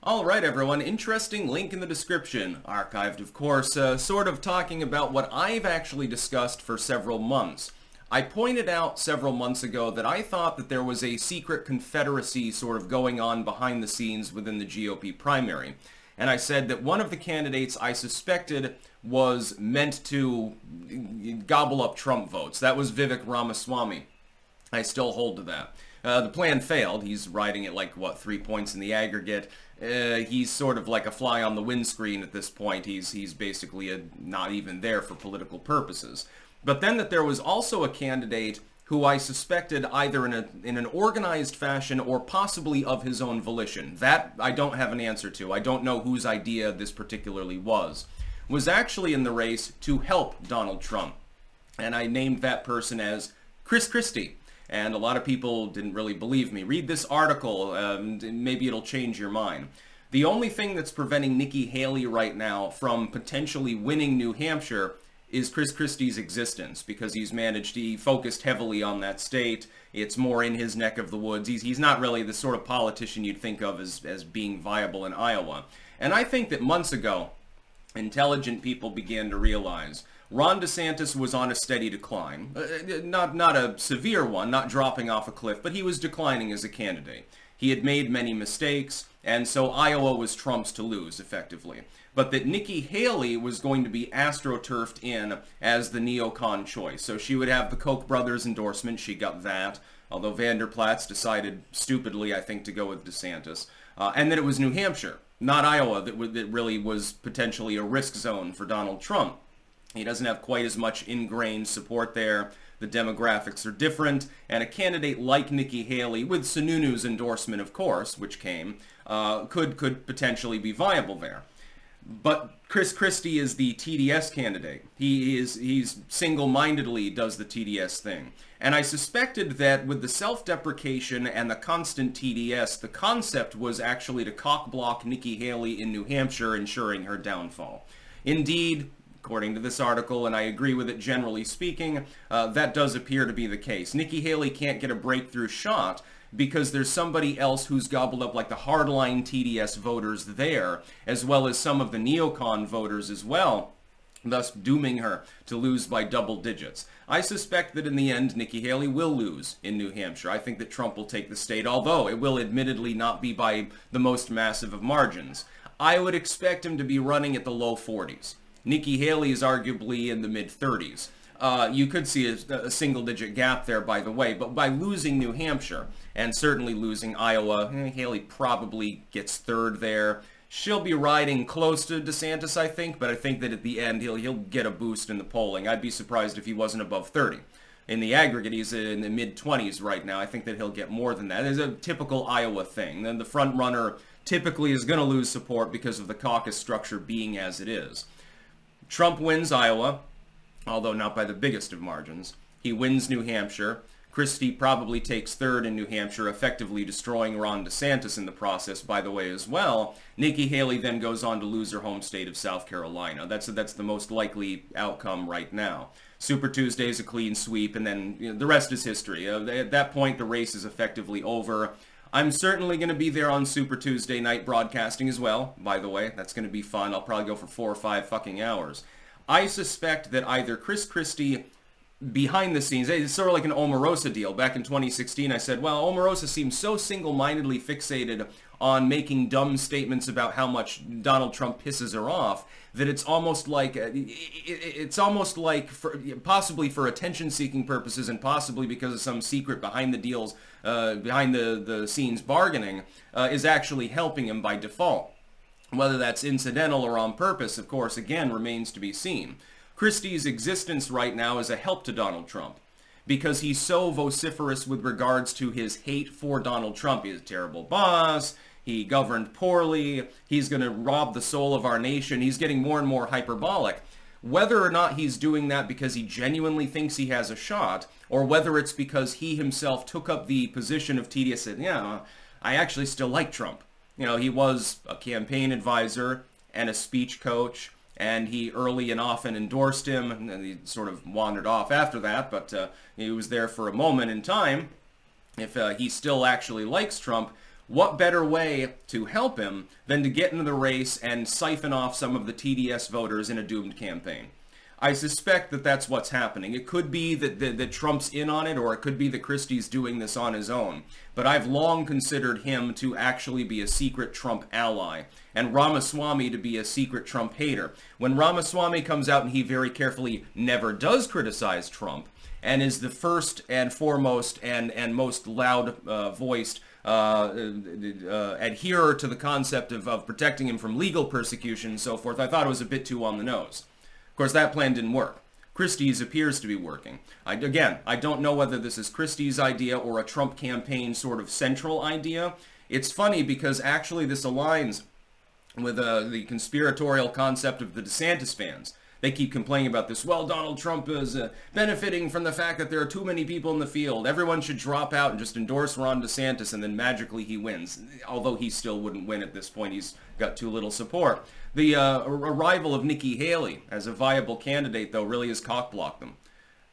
Alright everyone, interesting link in the description, archived of course, sort of talking about what I've actually discussed for several months. I pointed out several months ago that I thought that there was a secret confederacy sort of going on behind the scenes within the GOP primary. And I said that one of the candidates I suspected was meant to gobble up Trump votes. That was Vivek Ramaswamy. I still hold to that. The plan failed. He's riding at like, what, 3 points in the aggregate. He's sort of like a fly on the windscreen at this point. He's basically not even there for political purposes. But then that there was also a candidate who I suspected either in an organized fashion or possibly of his own volition. That I don't have an answer to. I don't know whose idea this particularly was actually in the race to help Donald Trump. And I named that person as Chrischristie. And a lot of people didn't really believe me. Read this article, maybe it'll change your mind. The only thing that's preventing Nikki Haley right now from potentially winning New Hampshire is Chrischristie's existence, because he focused heavily on that state. It's more in his neck of the woods. He's not really the sort of politician you'd think of as being viable in Iowa. And I think that months ago, intelligent people began to realize Ron DeSantis was on a steady decline. Not a severe one, not dropping off a cliff, but he was declining as a candidate. He had made many mistakes, and so Iowa was Trump's to lose, effectively. But that Nikki Haley was going to be astroturfed in as the neocon choice. So she would have the Koch brothers endorsement, she got that, although Vanderplatz decided stupidly, I think, to go with DeSantis. And that it was New Hampshire, not Iowa, that really was potentially a risk zone for Donald Trump. He doesn't have quite as much ingrained support there. The demographics are different, and a candidate like Nikki Haley, with Sununu's endorsement, of course, which came, could potentially be viable there. But Chrischristie is the TDS candidate. He's single-mindedly does the TDS thing. And I suspected that with the self-deprecation and the constant TDS, the concept was actually to cock-block Nikki Haley in New Hampshire, ensuring her downfall. Indeed, according to this article, and I agree with it generally speaking, that does appear to be the case. Nikki Haley can't get a breakthrough shot because there's somebody else who's gobbled up like the hardline TDS voters there, as well as some of the neocon voters as well, thus dooming her to lose by double digits. I suspect that in the end, Nikki Haley will lose in New Hampshire. I think that Trump will take the state, although it will admittedly not be by the most massive of margins. I would expect him to be running at the low 40s. Nikki Haley is arguably in the mid-30s. You could see a single-digit gap there, by the way, but by losing New Hampshire, and certainly losing Iowa, Haley probably gets third there. She'll be riding close to DeSantis, I think, but I think that at the end he'll get a boost in the polling. I'd be surprised if he wasn't above 30. In the aggregate, he's in the mid-20s right now. I think that he'll get more than that. It's a typical Iowa thing. Then the front runner typically is going to lose support because of the caucus structure being as it is. Trump wins Iowa, although not by the biggest of margins. He wins New Hampshire. Christie probably takes third in New Hampshire, effectively destroying Ron DeSantis in the process, by the way, as well. Nikki Haley then goes on to lose her home state of South Carolina. That's the most likely outcome right now. Super Tuesday is a clean sweep, and then the rest is history. At that point, the race is effectively over. I'm certainly going to be there on Super Tuesday night broadcasting as well, by the way. That's going to be fun. I'll probably go for 4 or 5 fucking hours. I suspect that either Chrischristie, behind the scenes, it's sort of like an Omarosa deal. Back in 2016, I said, well, Omarosa seems so single-mindedly fixated on making dumb statements about how much Donald Trump pisses her off that it's almost like possibly for attention-seeking purposes and possibly because of some secret behind the deals, behind the scenes bargaining, is actually helping him by default. Whether that's incidental or on purpose, of course, again, remains to be seen. Christie's existence right now is a help to Donald Trump because he's so vociferous with regards to his hate for Donald Trump. He's a terrible boss. He governed poorly. He's going to rob the soul of our nation. He's getting more and more hyperbolic. Whether or not he's doing that because he genuinely thinks he has a shot, or whether it's because he himself took up the position of TDS and said, yeah, I actually still like Trump. You know, he was a campaign advisor and a speech coach, and he early and often endorsed him, and then he sort of wandered off after that, but he was there for a moment in time. If he still actually likes Trump, what better way to help him than to get into the race and siphon off some of the TDS voters in a doomed campaign? I suspect that that's what's happening. It could be that Trump's in on it, or it could be that Christie's doing this on his own. But I've long considered him to actually be a secret Trump ally, and Ramaswamy to be a secret Trump hater. When Ramaswamy comes out and he very carefully never does criticize Trump, and is the first and foremost and most loud-voiced adherer to the concept of protecting him from legal persecution and so forth, I thought it was a bit too on the nose. Of course, that plan didn't work. Christie's appears to be working. Again, I don't know whether this is Christie's idea or a Trump campaign sort of central idea. It's funny because actually this aligns with the conspiratorial concept of the DeSantis fans. They keep complaining about this. Well, Donald Trump is benefiting from the fact that there are too many people in the field. Everyone should drop out and just endorse Ron DeSantis, and then magically he wins. Although he still wouldn't win at this point. He's got too little support. The arrival of Nikki Haley as a viable candidate, though, really has cock-blocked them.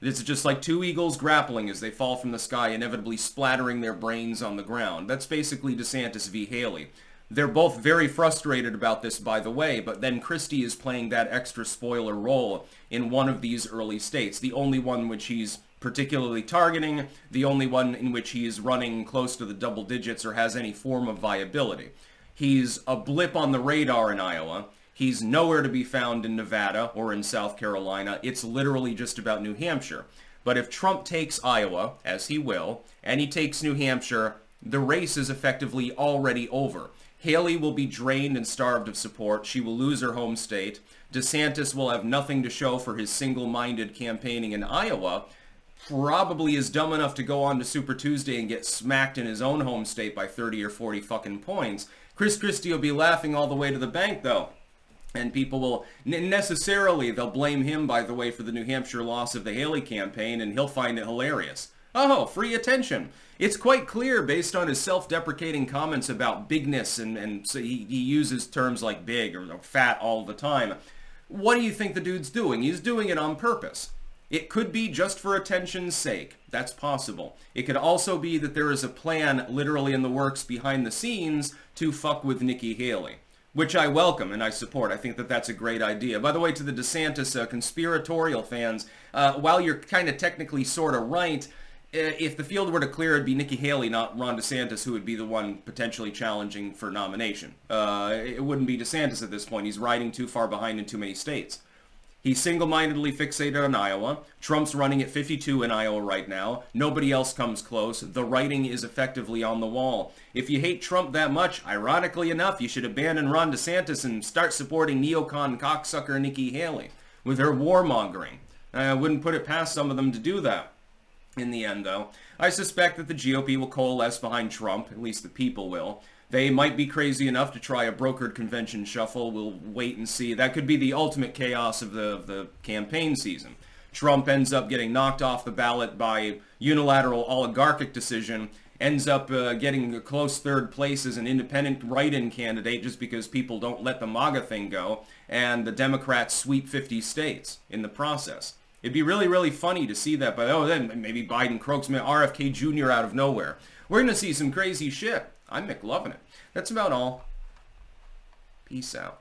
It's just like two eagles grappling as they fall from the sky, inevitably splattering their brains on the ground. That's basically DeSantis v. Haley. They're both very frustrated about this, by the way, but then Christie is playing that extra spoiler role in one of these early states, the only one which he's particularly targeting, the only one in which he is running close to the double digits or has any form of viability. He's a blip on the radar in Iowa. He's nowhere to be found in Nevada or in South Carolina. It's literally just about New Hampshire. But if Trump takes Iowa, as he will, and he takes New Hampshire, the race is effectively already over. Haley will be drained and starved of support. She will lose her home state. DeSantis will have nothing to show for his single-minded campaigning in Iowa. Probably is dumb enough to go on to Super Tuesday and get smacked in his own home state by 30 or 40 fucking points. Chrischristie will be laughing all the way to the bank, though. And people will, necessarily, they'll blame him, by the way, for the New Hampshire loss of the Haley campaign, and he'll find it hilarious. Oh, free attention. It's quite clear, based on his self-deprecating comments about bigness, and so he uses terms like big or fat all the time. What do you think the dude's doing? He's doing it on purpose. It could be just for attention's sake. That's possible. It could also be that there is a plan literally in the works behind the scenes to fuck with Nikki Haley, which I welcome and I support. I think that that's a great idea. By the way, to the DeSantis conspiratorial fans, while you're kind of technically sort of right, if the field were to clear, it'd be Nikki Haley, not Ron DeSantis, who would be the one potentially challenging for nomination. It wouldn't be DeSantis at this point. He's riding too far behind in too many states. He's single-mindedly fixated on Iowa. Trump's running at 52 in Iowa right now. Nobody else comes close. The writing is effectively on the wall. If you hate Trump that much, ironically enough, you should abandon Ron DeSantis and start supporting neocon cocksucker Nikki Haley with her warmongering. I wouldn't put it past some of them to do that. In the end, though, I suspect that the GOP will coalesce behind Trump, at least the people will. They might be crazy enough to try a brokered convention shuffle. We'll wait and see. That could be the ultimate chaos of the campaign season. Trump ends up getting knocked off the ballot by unilateral oligarchic decision, ends up getting a close third place as an independent write-in candidate just because people don't let the MAGA thing go, and the Democrats sweep 50 states in the process. It'd be really, really funny to see that, but then maybe Biden croaks RFK Jr. out of nowhere. We're going to see some crazy shit. I'm McLovin' it. That's about all. Peace out.